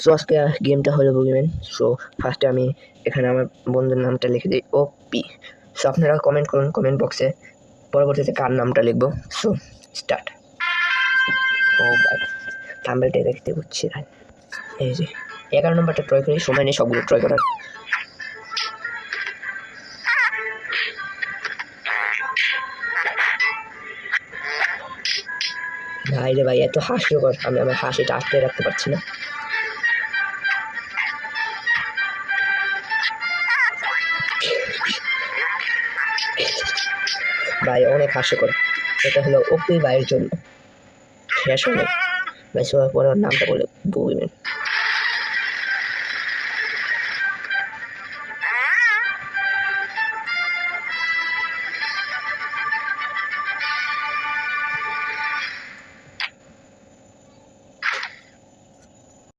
So আজকে গেমটা হলো বুগিম্যান। সো ফার্স্টে আমি এখানে আমার বন্ধুর নামটা লিখে দিই ওপি। সো আপনারা কমেন্ট করুন কমেন্ট বক্সে পরবর্তীতে কার নামটা লিখবো। So start. ও ভাই থাম্বনেলটা দেখতে হচ্ছে ভাই। এই যে 11 নম্বরটা ট্রাই করি, সময় নেই সবগুলো ট্রাই করার। ভাই রে ভাই এত হাস্যকর, আমি আমার হাসিটা আটকে রাখতে পারছি না। ভাই অনেক হাস্যকর, এটা হলো ওপি ভাইয়ের জন্য শেষ হলো ভাই। সবার পরে ওর নামটা বলে বুগিম্যান।